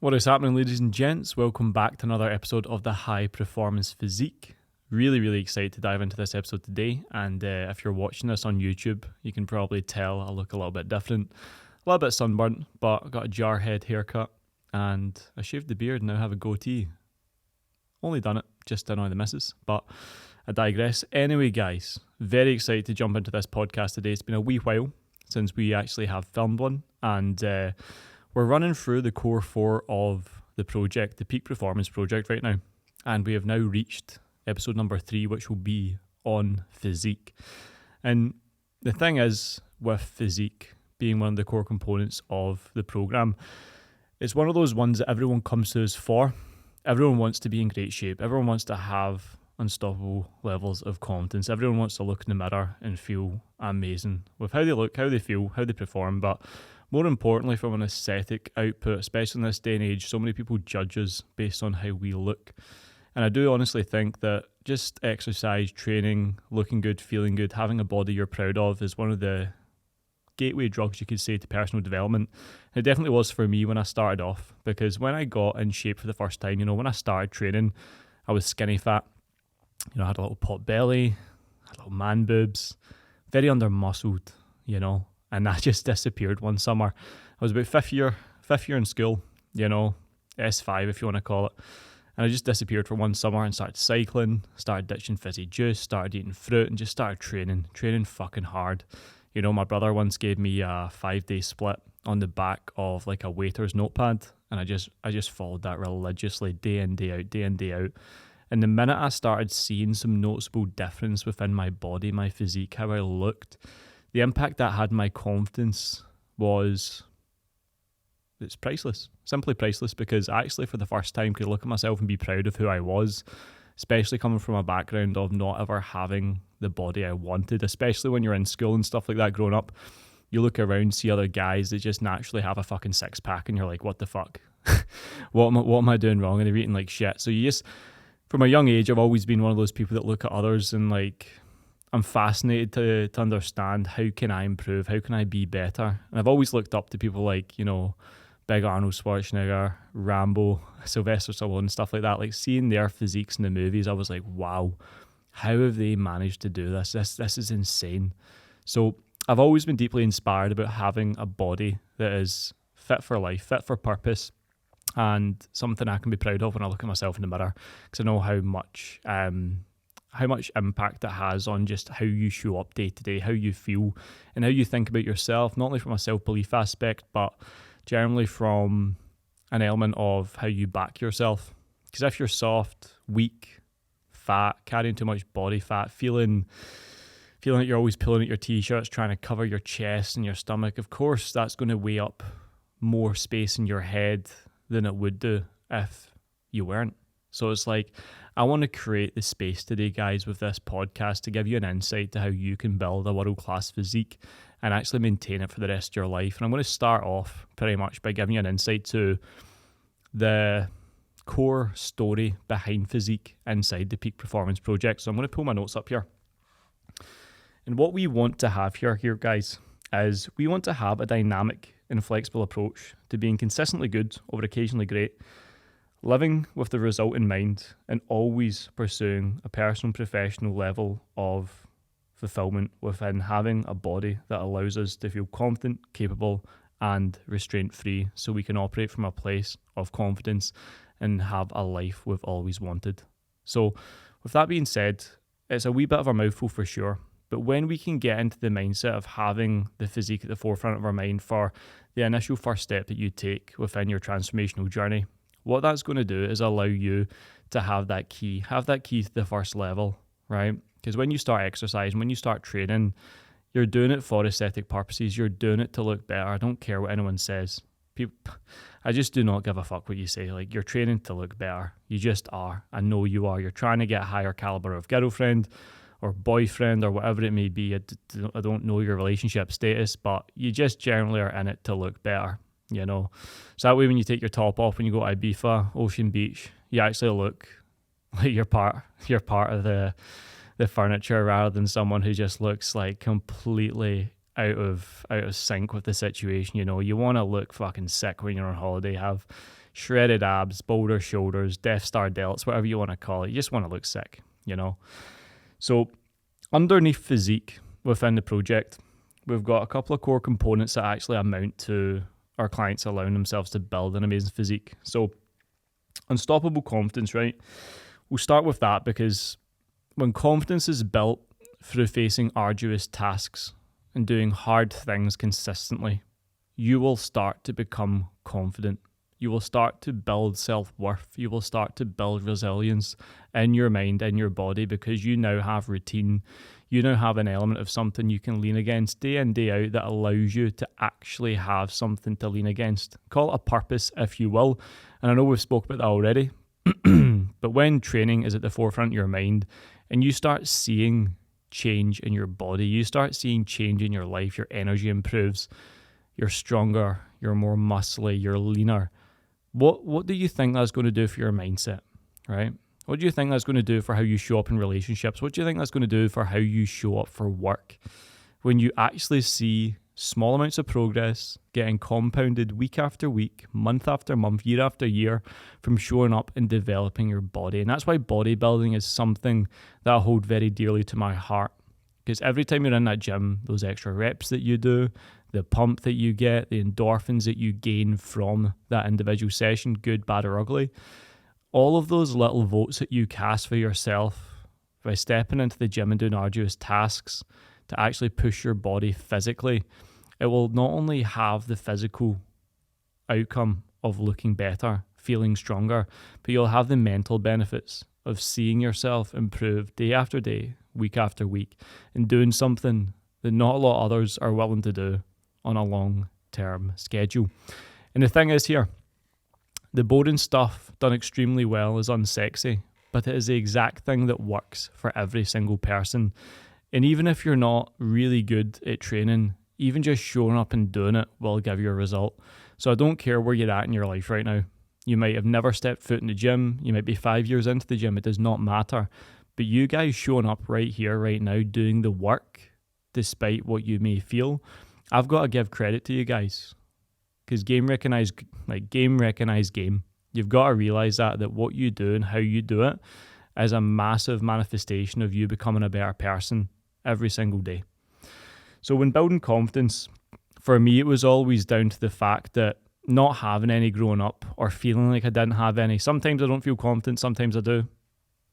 What is happening, ladies and gents? Welcome back to another episode of the High Performance Physique. Really excited to dive into this episode today. And if you're watching this on YouTube, you can probably tell I look a little bit different. A little bit sunburnt, but I got a jarhead haircut and I shaved the beard and now have a goatee. Only done it just to annoy the missus, but I digress. Anyway, guys, very excited to jump into this podcast today. It's been a wee while since we actually have filmed one, and we're running through the core 4 of the project, the Peak Performance Project right now. And we have now reached episode number 3, which will be on Physique. And the thing is, with Physique being one of the core components of the program, it's one of those ones that everyone comes to us for. Everyone wants to be in great shape. Everyone wants to have unstoppable levels of confidence. Everyone wants to look in the mirror and feel amazing with how they look, how they feel, how they perform. But more importantly, from an aesthetic output, especially in this day and age, so many people judge us based on how we look. And I do honestly think that just exercise, training, looking good, feeling good, having a body you're proud of is one of the gateway drugs, you could say, to personal development. It definitely was for me when I started off, because when I got in shape for the first time, when I started training, I was skinny fat. I had a little pot belly, had little man boobs, very under-muscled, and that just disappeared one summer. I was about fifth year in school, S5 if you want to call it. And I just disappeared for one summer and started cycling, started ditching fizzy juice, started eating fruit, and just started training fucking hard. My brother once gave me a 5-day split on the back of like a waiter's notepad, and I just followed that religiously, day in, day out. And the minute I started seeing some noticeable difference within my body, my physique, how I looked, the impact that had on my confidence it's priceless, simply priceless, because I actually for the first time could look at myself and be proud of who I was, especially coming from a background of not ever having the body I wanted, especially when you're in school and stuff like that growing up. You look around, see other guys that just naturally have a fucking six-pack and you're like, what the fuck? What am I doing wrong? And they're eating like shit. So from a young age, I've always been one of those people that look at others and I'm fascinated to understand how can I improve, how can I be better. And I've always looked up to people like, big Arnold Schwarzenegger, Rambo, Sylvester Stallone and stuff like that. Like seeing their physiques in the movies, I was like, wow, how have they managed to do this? This is insane. So I've always been deeply inspired about having a body that is fit for life, fit for purpose, and something I can be proud of when I look at myself in the mirror, because I know how much impact it has on just how you show up day to day, how you feel, and how you think about yourself, not only from a self-belief aspect, but generally from an element of how you back yourself. Because if you're soft, weak, fat, carrying too much body fat, feeling like you're always pulling at your t-shirts, trying to cover your chest and your stomach, of course that's going to weigh up more space in your head than it would do if you weren't. So it's like, I want to create the space today, guys, with this podcast to give you an insight to how you can build a world-class physique and actually maintain it for the rest of your life. And I'm going to start off pretty much by giving you an insight to the core story behind Physique inside the Peak Performance Project. So I'm going to pull my notes up here. And what we want to have here, guys, is we want to have a dynamic and flexible approach to being consistently good or occasionally great, living with the result in mind and always pursuing a personal and professional level of fulfillment within having a body that allows us to feel confident, capable, and restraint-free, so we can operate from a place of confidence and have a life we've always wanted. So with that being said, it's a wee bit of a mouthful for sure, but when we can get into the mindset of having the physique at the forefront of our mind for the initial first step that you take within your transformational journey, what that's going to do is allow you to have that key to the first level, right? Because when you start exercising, when you start training, you're doing it for aesthetic purposes. You're doing it to look better. I don't care what anyone says. I just do not give a fuck what you say. Like, you're training to look better. You just are. I know you are. You're trying to get a higher caliber of girlfriend or boyfriend or whatever it may be. I don't know your relationship status, but you just generally are in it to look better, So that way when you take your top off, when you go to Ibiza, Ocean Beach, you actually look like you're part of the furniture rather than someone who just looks like completely out of sync with the situation. You want to look fucking sick when you're on holiday, have shredded abs, boulder shoulders, Death Star delts, whatever you want to call it. You just want to look sick, you know. So underneath Physique within the project, we've got a couple of core components that actually amount to our clients allowing themselves to build an amazing physique. So unstoppable confidence, right? We'll start with that because when confidence is built through facing arduous tasks and doing hard things consistently, you will start to become confident. You will start to build self-worth. You will start to build resilience in your mind, in your body, because you now have routine. You now have an element of something you can lean against day in, day out that allows you to actually have something to lean against. Call it a purpose, if you will. And I know we've spoke about that already, but when training is at the forefront of your mind and you start seeing change in your body, you start seeing change in your life, your energy improves, you're stronger, you're more muscly, you're leaner. What do you think that's going to do for your mindset, right? What do you think that's going to do for how you show up in relationships? What do you think that's going to do for how you show up for work? When you actually see small amounts of progress getting compounded week after week, month after month, year after year from showing up and developing your body. And that's why bodybuilding is something that I hold very dearly to my heart. Because every time you're in that gym, those extra reps that you do, the pump that you get, the endorphins that you gain from that individual session, good, bad, or ugly, all of those little votes that you cast for yourself by stepping into the gym and doing arduous tasks to actually push your body physically, it will not only have the physical outcome of looking better, feeling stronger, but you'll have the mental benefits of seeing yourself improve day after day, week after week, and doing something that not a lot of others are willing to do on a long-term schedule. And the thing is here, the boring stuff done extremely well is unsexy, but it is the exact thing that works for every single person. And even if you're not really good at training, even just showing up and doing it will give you a result. So I don't care where you're at in your life right now. You might have never stepped foot in the gym. You might be 5 years into the gym. It does not matter. But you guys showing up right here, right now, doing the work, despite what you may feel, I've got to give credit to you guys. Because game recognized game. You've got to realize that what you do and how you do it is a massive manifestation of you becoming a better person every single day. So when building confidence, for me, it was always down to the fact that not having any growing up or feeling like I didn't have any. Sometimes I don't feel confident, sometimes I do.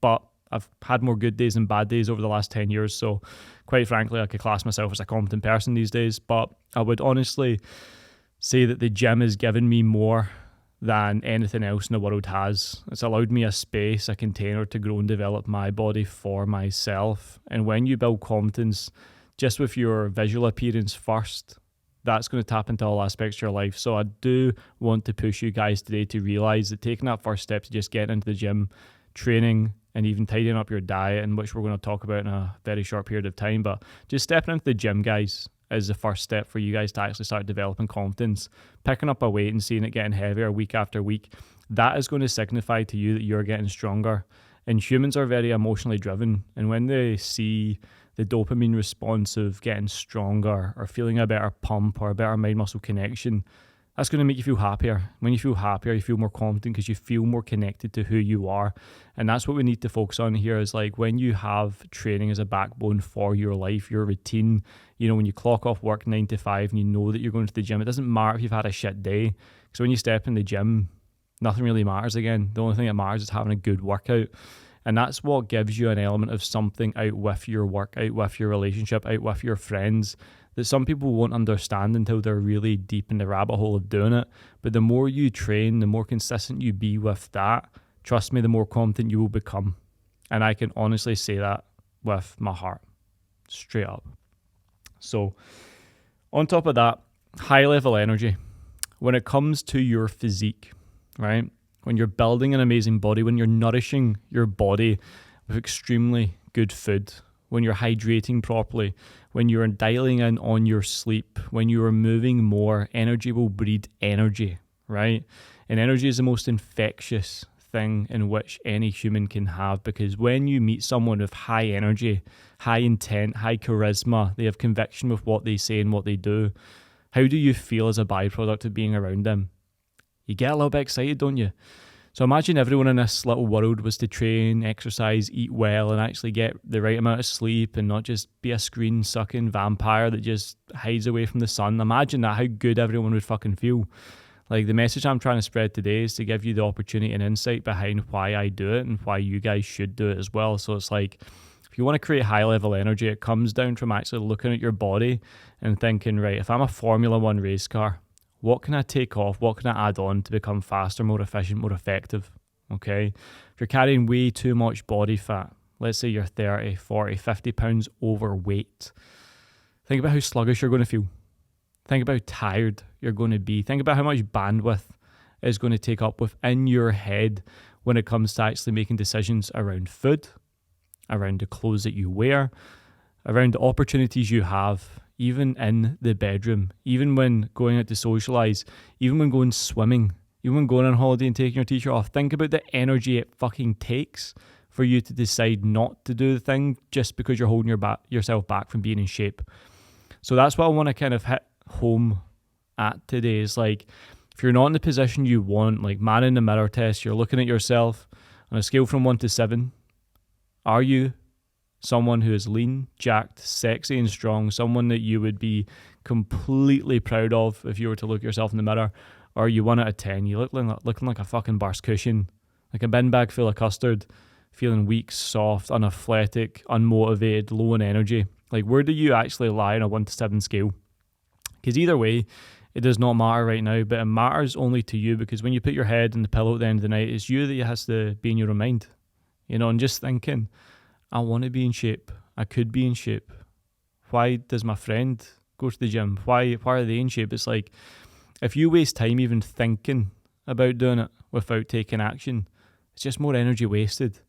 But I've had more good days than bad days over the last 10 years. So quite frankly, I could class myself as a confident person these days. But I would honestly say that the gym has given me more than anything else in the world has. It's allowed me a space, a container to grow and develop my body for myself. And when you build confidence just with your visual appearance first, that's going to tap into all aspects of your life. So I do want to push you guys today to realize that taking that first step to just get into the gym, training, and even tidying up your diet, in which we're going to talk about in a very short period of time, but just stepping into the gym, guys, is the first step for you guys to actually start developing confidence. Picking up a weight and seeing it getting heavier week after week, that is going to signify to you that you're getting stronger. And humans are very emotionally driven, and when they see the dopamine response of getting stronger or feeling a better pump or a better mind-muscle connection, that's going to make you feel happier. When you feel happier, you feel more confident because you feel more connected to who you are. And that's what we need to focus on here, is like when you have training as a backbone for your life, your routine, you know, when you clock off work 9 to 5 and you know that you're going to the gym, it doesn't matter if you've had a shit day. Because when you step in the gym, nothing really matters again. The only thing that matters is having a good workout. And that's what gives you an element of something out with your work, out with your relationship, out with your friends, that some people won't understand until they're really deep in the rabbit hole of doing it. But the more you train, the more consistent you be with that, trust me, the more confident you will become. And I can honestly say that with my heart, straight up. So on top of that, high level energy. When it comes to your physique, right? When you're building an amazing body, when you're nourishing your body with extremely good food, when you're hydrating properly, when you're dialing in on your sleep, when you are moving more, energy will breed energy, right? And energy is the most infectious thing in which any human can have, because when you meet someone with high energy, high intent, high charisma, they have conviction with what they say and what they do, how do you feel as a byproduct of being around them? You get a little bit excited, don't you? So imagine everyone in this little world was to train, exercise, eat well, and actually get the right amount of sleep and not just be a screen-sucking vampire that just hides away from the sun. Imagine that, how good everyone would fucking feel. Like, the message I'm trying to spread today is to give you the opportunity and insight behind why I do it and why you guys should do it as well. So it's like, if you want to create high-level energy, it comes down from actually looking at your body and thinking, right, if I'm a Formula One race car, what can I take off? What can I add on to become faster, more efficient, more effective? Okay. If you're carrying way too much body fat, let's say you're 30, 40, 50 pounds overweight, think about how sluggish you're going to feel. Think about how tired you're going to be. Think about how much bandwidth is going to take up within your head when it comes to actually making decisions around food, around the clothes that you wear, around the opportunities you have, even in the bedroom, even when going out to socialise, even when going swimming, even when going on holiday and taking your t-shirt off. Think about the energy it fucking takes for you to decide not to do the thing just because you're holding yourself back from being in shape. So that's what I want to kind of hit home at today, is like, if you're not in the position you want, like man in the mirror test, you're looking at yourself on a scale from 1 to 7, are you someone who is lean, jacked, sexy and strong, someone that you would be completely proud of if you were to look yourself in the mirror? Or are you 1 out of 10? You looking like a fucking burst cushion, like a bin bag full of custard, feeling weak, soft, unathletic, unmotivated, low in energy. Like, where do you actually lie on a 1 to 7 scale? Because either way, it does not matter right now, but it matters only to you, because when you put your head in the pillow at the end of the night, it's you that has to be in your own mind, and just thinking, I want to be in shape. I could be in shape. Why does my friend go to the gym? Why are they in shape? It's like, if you waste time even thinking about doing it without taking action, it's just more energy wasted.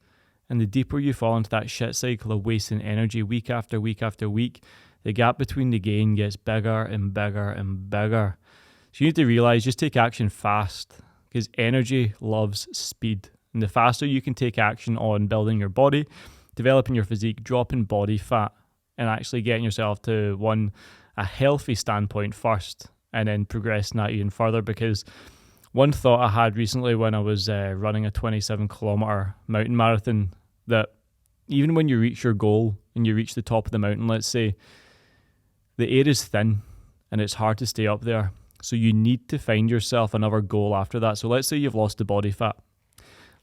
And the deeper you fall into that shit cycle of wasting energy week after week after week, the gap between the gain gets bigger and bigger and bigger. So you need to realise, just take action fast, because energy loves speed. And the faster you can take action on building your body, developing your physique, dropping body fat, and actually getting yourself to a healthy standpoint first, and then progressing that even further. Because one thought I had recently when I was running a 27-kilometer mountain marathon, that even when you reach your goal and you reach the top of the mountain, let's say, the air is thin and it's hard to stay up there. So you need to find yourself another goal after that. So let's say you've lost the body fat.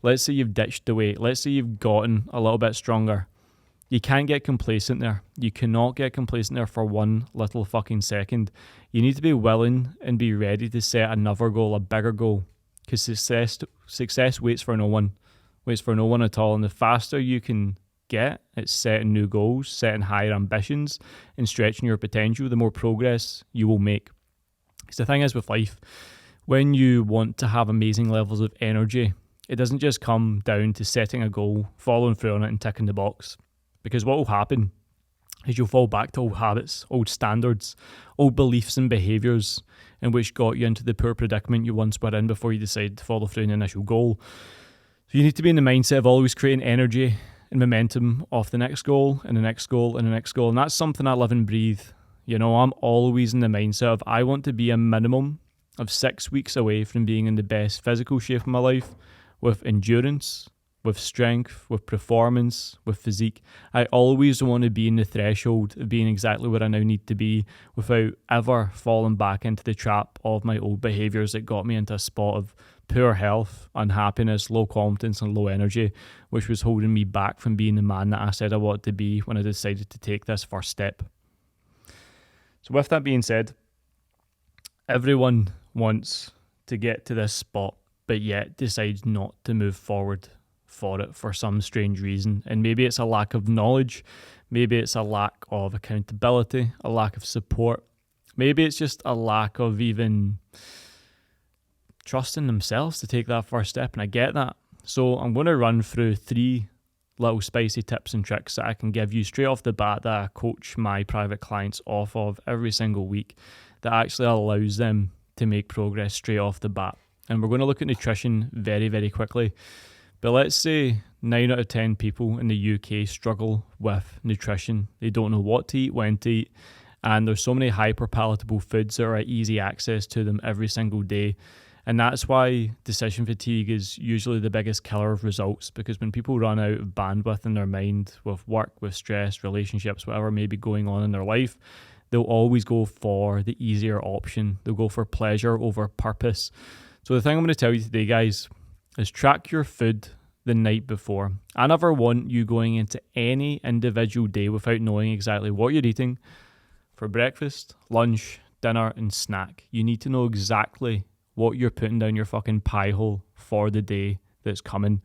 Let's say you've ditched the weight. Let's say you've gotten a little bit stronger. You can't get complacent there. You cannot get complacent there for one little fucking second. You need to be willing and be ready to set another goal, a bigger goal. Because success waits for no one. Waits for no one at all. And the faster you can get at setting new goals, setting higher ambitions, and stretching your potential, the more progress you will make. Because the thing is with life, when you want to have amazing levels of energy, it doesn't just come down to setting a goal, following through on it and ticking the box. Because what will happen is you'll fall back to old habits, old standards, old beliefs and behaviours, in which got you into the poor predicament you once were in before you decided to follow through an initial goal. So you need to be in the mindset of always creating energy and momentum off the next goal and the next goal and the next goal. And that's something I live and breathe. I'm always in the mindset of, I want to be a minimum of 6 weeks away from being in the best physical shape of my life, with endurance, with strength, with performance, with physique. I always want to be in the threshold of being exactly where I now need to be, without ever falling back into the trap of my old behaviours that got me into a spot of poor health, unhappiness, low confidence and low energy, which was holding me back from being the man that I said I wanted to be when I decided to take this first step. So with that being said, everyone wants to get to this spot, but yet decides not to move forward for it for some strange reason. And maybe it's a lack of knowledge, maybe it's a lack of accountability, a lack of support, maybe it's just a lack of even trusting themselves to take that first step. And I get that. So I'm going to run through 3 little spicy tips and tricks that I can give you straight off the bat, that I coach my private clients off of every single week, that actually allows them to make progress straight off the bat. And we're going to look at nutrition very, very quickly. But let's say 9 out of 10 people in the UK struggle with nutrition. They don't know what to eat, when to eat, and there's so many hyper palatable foods that are at easy access to them every single day. And that's why decision fatigue is usually the biggest killer of results, because when people run out of bandwidth in their mind with work, with stress, relationships, whatever may be going on in their life, they'll always go for the easier option. They'll go for pleasure over purpose. So the thing I'm going to tell you today, guys, is track your food the night before. I never want you going into any individual day without knowing exactly what you're eating for breakfast, lunch, dinner, and snack. You need to know exactly what you're putting down your fucking pie hole for the day that's coming.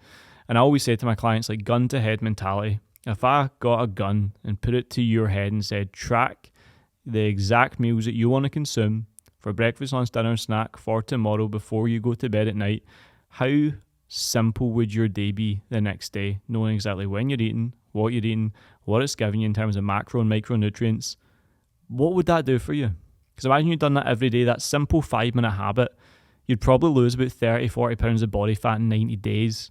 And I always say to my clients, like, gun to head mentality. If I got a gun and put it to your head and said, track the exact meals that you want to consume for breakfast, lunch, dinner, and snack for tomorrow before you go to bed at night, how simple would your day be the next day, knowing exactly when you're eating, what it's giving you in terms of macro and micronutrients? What would that do for you? Because imagine you've done that every day, that simple 5-minute habit. You'd probably lose about 30-40 pounds of body fat in 90 days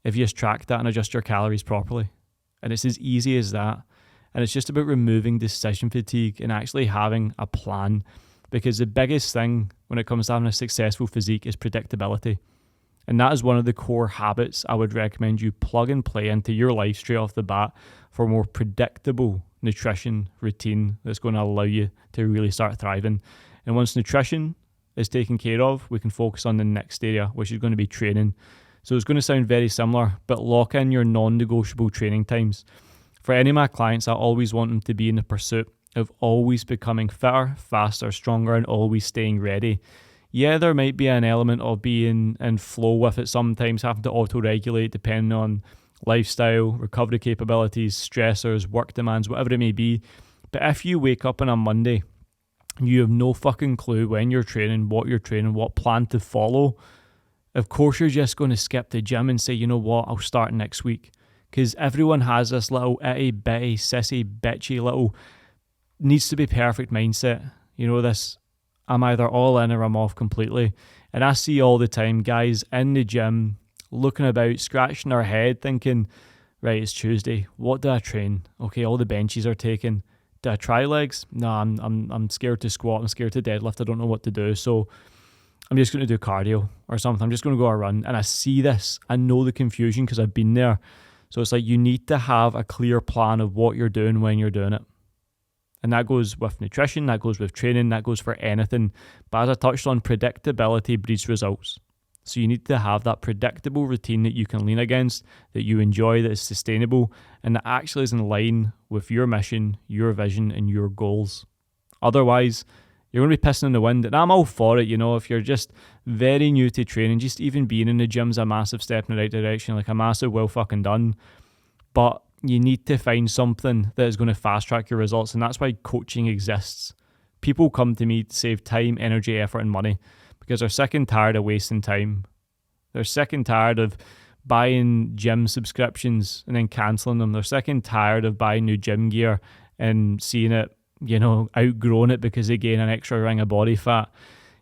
if you just track that and adjust your calories properly. And it's as easy as that. And it's just about removing decision fatigue and actually having a plan. Because the biggest thing when it comes to having a successful physique is predictability. And that is one of the core habits I would recommend you plug and play into your life straight off the bat for a more predictable nutrition routine that's going to allow you to really start thriving. And once nutrition is taken care of, we can focus on the next area, which is going to be training. So it's going to sound very similar, but lock in your non-negotiable training times. For any of my clients, I always want them to be in the pursuit of always becoming fitter, faster, stronger, and always staying ready. Yeah, there might be an element of being in flow with it sometimes, having to auto-regulate depending on lifestyle, recovery capabilities, stressors, work demands, whatever it may be. But if you wake up on a Monday, you have no fucking clue when you're training, what plan to follow, of course you're just going to skip the gym and say, you know what, I'll start next week. Because everyone has this little itty bitty, sissy, bitchy little needs to be perfect mindset. You know, this, I'm either all in or I'm off completely. And I see all the time guys in the gym looking about, scratching their head, thinking, right, it's Tuesday. What do I train? Okay, all the benches are taken. Do I try legs? No, I'm scared to squat. I'm scared to deadlift. I don't know what to do. So I'm just going to do cardio or something. I'm just going to go a run. And I see this. I know the confusion because I've been there. So it's like you need to have a clear plan of what you're doing when you're doing it. And that goes with nutrition, that goes with training, that goes for anything. But as I touched on, predictability breeds results. So you need to have that predictable routine that you can lean against, that you enjoy, that is sustainable, and that actually is in line with your mission, your vision, and your goals. Otherwise, you're going to be pissing in the wind. And I'm all for it, you know, if you're just very new to training, just even being in the gym's a massive step in the right direction, like a massive well fucking done. But you need to find something that is going to fast track your results. And that's why coaching exists. People come to me to save time, energy, effort, and money because they're sick and tired of wasting time. They're sick and tired of buying gym subscriptions and then cancelling them. They're sick and tired of buying new gym gear and seeing it, you know, outgrown it because they gain an extra ring of body fat.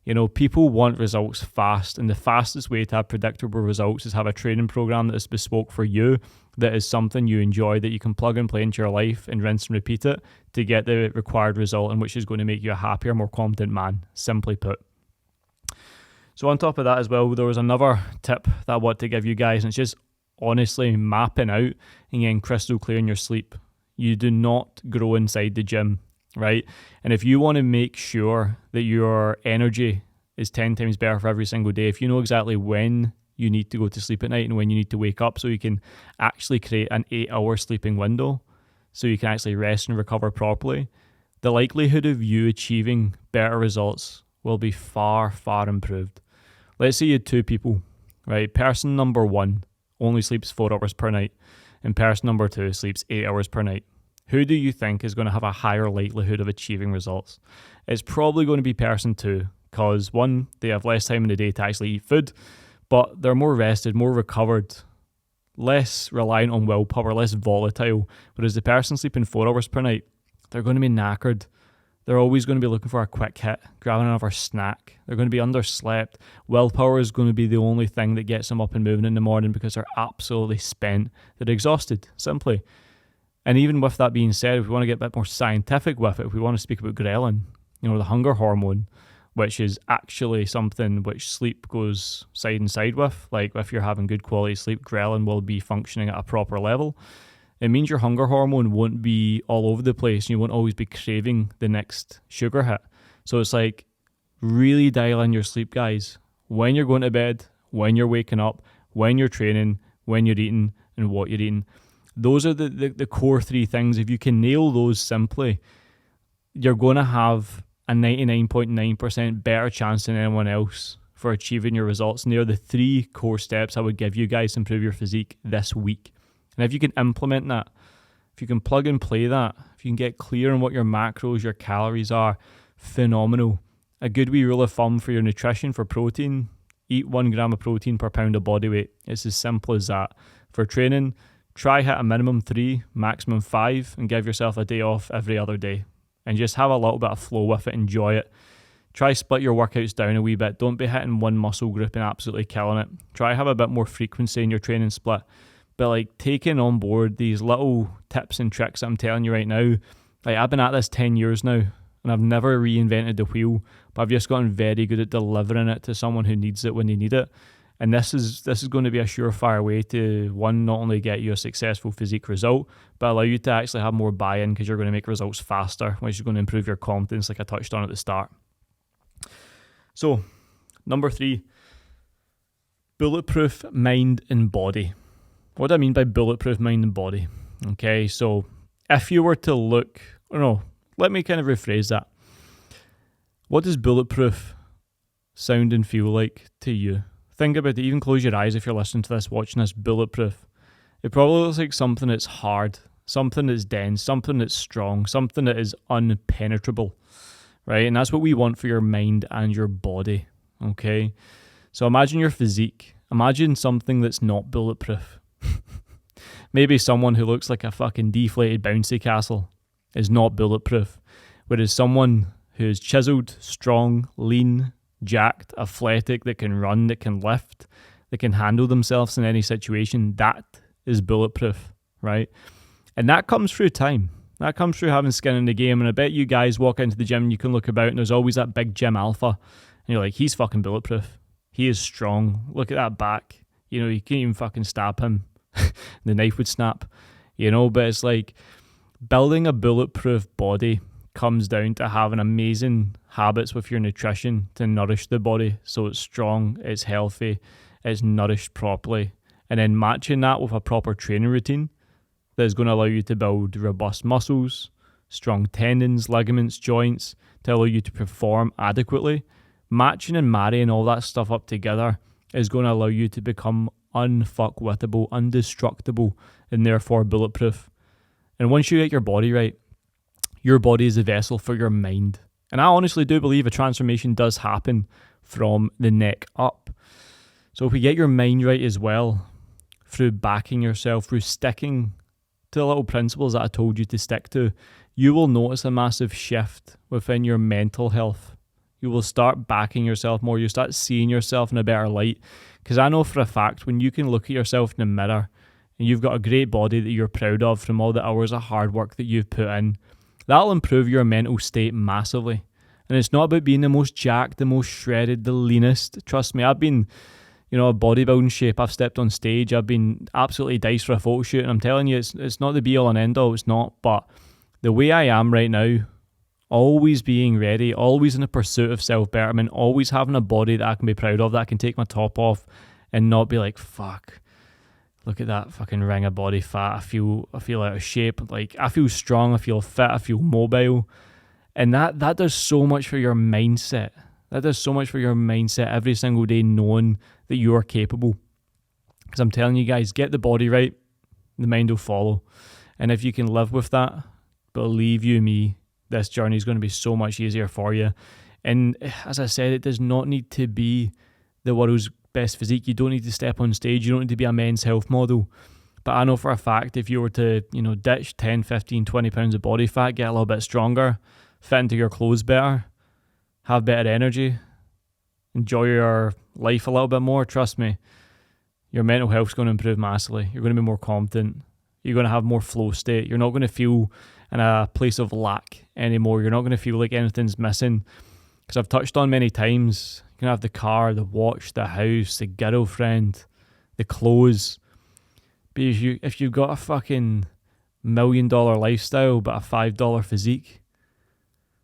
You know, people want results fast, and the fastest way to have predictable results is have a training program that is bespoke for you, that is something you enjoy, that you can plug and play into your life and rinse and repeat it to get the required result, and which is going to make you a happier, more confident man, simply put. So on top of that as well, there was another tip that I want to give you guys, and it's just honestly mapping out and getting crystal clear in your sleep. You do not grow inside the gym, right? And if you want to make sure that your energy is 10 times better for every single day, if you know exactly when you need to go to sleep at night and when you need to wake up, so you can actually create an 8-hour sleeping window so you can actually rest and recover properly, the likelihood of you achieving better results will be far, far improved. Let's say you had two people, right? Person number one only sleeps 4 hours per night, and person number two sleeps 8 hours per night. Who do you think is going to have a higher likelihood of achieving results? It's probably going to be person two, because one, they have less time in the day to actually eat food, but they're more rested, more recovered, less reliant on willpower, less volatile. Whereas the person sleeping 4 hours per night, they're going to be knackered. They're always going to be looking for a quick hit, grabbing another snack. They're going to be underslept. Willpower is going to be the only thing that gets them up and moving in the morning because they're absolutely spent. They're exhausted, simply. And even with that being said, if we want to get a bit more scientific with it, if we want to speak about ghrelin, you know, the hunger hormone, which is actually something which sleep goes side and side with. Like if you're having good quality sleep, ghrelin will be functioning at a proper level. It means your hunger hormone won't be all over the place and you won't always be craving the next sugar hit. So it's like really dial in your sleep, guys. When you're going to bed, when you're waking up, when you're training, when you're eating, and what you're eating. Those are the core three things. If you can nail those simply, you're going to have a 99.9% better chance than anyone else for achieving your results. And they're the three core steps I would give you guys to improve your physique this week. And if you can implement that, if you can plug and play that, if you can get clear on what your macros, your calories are, phenomenal. A good wee rule of thumb for your nutrition, for protein, eat 1 gram of protein per pound of body weight. It's as simple as that. For training, try hit a minimum 3, maximum 5, and give yourself a day off every other day. And just have a little bit of flow with it, enjoy it. Try split your workouts down a wee bit. Don't be hitting one muscle group and absolutely killing it. Try have a bit more frequency in your training split. But like taking on board these little tips and tricks that I'm telling you right now, like I've been at this 10 years now and I've never reinvented the wheel, but I've just gotten very good at delivering it to someone who needs it when they need it. And this is going to be a surefire way to, one, not only get you a successful physique result, but allow you to actually have more buy-in because you're going to make results faster, which is going to improve your confidence like I touched on at the start. So, number 3, bulletproof mind and body. What do I mean by bulletproof mind and body? Okay, so if you were to look, or no, let me kind of rephrase that. What does bulletproof sound and feel like to you? Think about it, even close your eyes if you're listening to this, watching this. Bulletproof. It probably looks like something that's hard, something that's dense, something that's strong, something that is unpenetrable, right? And that's what we want for your mind and your body, okay? So imagine your physique. Imagine something that's not bulletproof. Maybe someone who looks like a fucking deflated bouncy castle is not bulletproof, whereas someone who is chiseled, strong, lean, jacked, athletic, that can run, that can lift, that can handle themselves in any situation, that is bulletproof, right? And that comes through time. That comes through having skin in the game. And I bet you guys walk into the gym and you can look about and there's always that big gym alpha. And you're like, he's fucking bulletproof. He is strong. Look at that back. You know, you can't even fucking stab him. The knife would snap. You know, but it's like building a bulletproof body comes down to having amazing habits with your nutrition to nourish the body so it's strong, it's healthy, it's nourished properly, and then matching that with a proper training routine that is going to allow you to build robust muscles, strong tendons, ligaments, joints to allow you to perform adequately. Matching and marrying all that stuff up together is going to allow you to become unfuckwittable, indestructible, and therefore bulletproof. And once you get your body right, your body is a vessel for your mind. And I honestly do believe a transformation does happen from the neck up. So if we get your mind right as well, through backing yourself, through sticking to the little principles that I told you to stick to, you will notice a massive shift within your mental health. You will start backing yourself more. You'll start seeing yourself in a better light. Because I know for a fact, when you can look at yourself in the mirror and you've got a great body that you're proud of from all the hours of hard work that you've put in, that'll improve your mental state massively. And it's not about being the most jacked, the most shredded, the leanest. Trust me, I've been, a bodybuilding shape. I've stepped on stage. I've been absolutely diced for a photo shoot. And I'm telling you, it's not the be-all and end-all. It's not. But the way I am right now, always being ready, always in the pursuit of self-betterment, always having a body that I can be proud of, that I can take my top off and not be like, fuck, look at that fucking ring of body fat. I feel out of shape. Like, I feel strong. I feel fit. I feel mobile. And that does so much for your mindset. That does so much for your mindset every single day, knowing that you are capable. Because I'm telling you guys, get the body right, the mind will follow. And if you can live with that, believe you me, this journey is going to be so much easier for you. And as I said, it does not need to be the world's best physique. You don't need to step on stage. You don't need to be a men's health model. But I know for a fact, if you were to, ditch 10, 15, 20 pounds of body fat, get a little bit stronger, fit into your clothes better, have better energy, enjoy your life a little bit more, trust me, your mental health's going to improve massively. You're going to be more confident. You're going to have more flow state. You're not going to feel in a place of lack anymore. You're not going to feel like anything's missing. Because I've touched on many times, you can have the car, the watch, the house, the girlfriend, the clothes. But if you've got a fucking $1 million lifestyle but a $5 physique,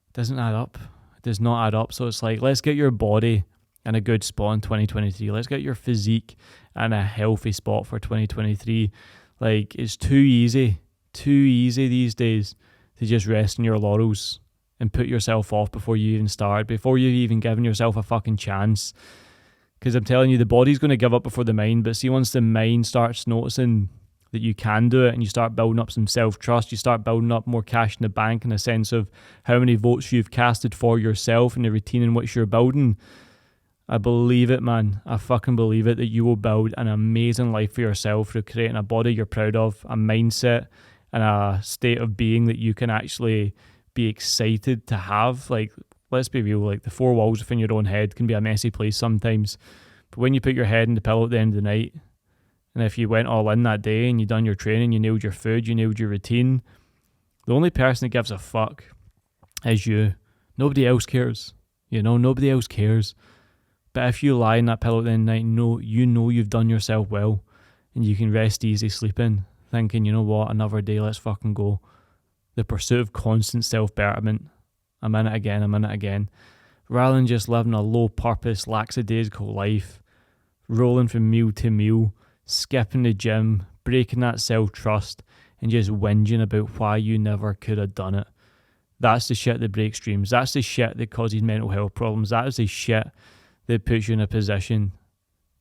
it doesn't add up. It does not add up. So it's like, let's get your body in a good spot in 2023. Let's get your physique in a healthy spot for 2023. Like, it's too easy these days to just rest in your laurels and put yourself off before you even start, before you've even given yourself a fucking chance. Because I'm telling you, the body's going to give up before the mind. But see, once the mind starts noticing that you can do it and you start building up some self-trust, you start building up more cash in the bank in a sense of how many votes you've casted for yourself and the routine in which you're building, I believe it, man. I fucking believe it, that you will build an amazing life for yourself through creating a body you're proud of, a mindset and a state of being that you can actually be excited to have. Like, let's be real, like the four walls within your own head can be a messy place sometimes. But when you put your head in the pillow at the end of the night, and if you went all in that day and you done your training, you nailed your food, you nailed your routine, the only person that gives a fuck is you. Nobody else cares. Nobody else cares. But if you lie in that pillow at the end of the night, you know you've done yourself well, and you can rest easy sleeping, thinking, you know what, another day, let's fucking go. The pursuit of constant self-betterment. I'm in it again. Rather than just living a low-purpose, lackadaisical life, rolling from meal to meal, skipping the gym, breaking that self-trust, and just whinging about why you never could have done it. That's the shit that breaks dreams. That's the shit that causes mental health problems. That is the shit that puts you in a position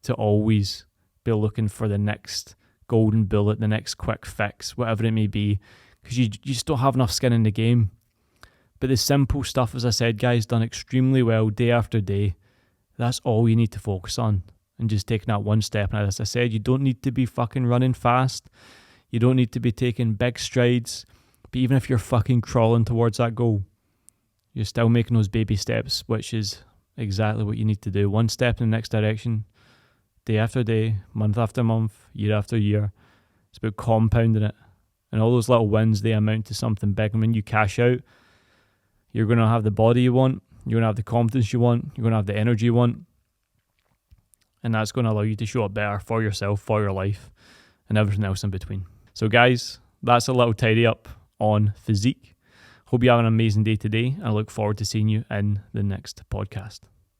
to always be looking for the next golden bullet, the next quick fix, whatever it may be, because you just don't have enough skin in the game. But the simple stuff, as I said, guys, done extremely well day after day. That's all you need to focus on, and just taking that one step. And as I said, you don't need to be fucking running fast. You don't need to be taking big strides. But even if you're fucking crawling towards that goal, you're still making those baby steps, which is exactly what you need to do. One step in the next direction, day after day, month after month, year after year. It's about compounding it. And all those little wins, they amount to something big. And when you cash out, you're going to have the body you want. You're going to have the confidence you want. You're going to have the energy you want. And that's going to allow you to show up better for yourself, for your life, and everything else in between. So guys, that's a little tidy up on physique. Hope you have an amazing day today, and I look forward to seeing you in the next podcast.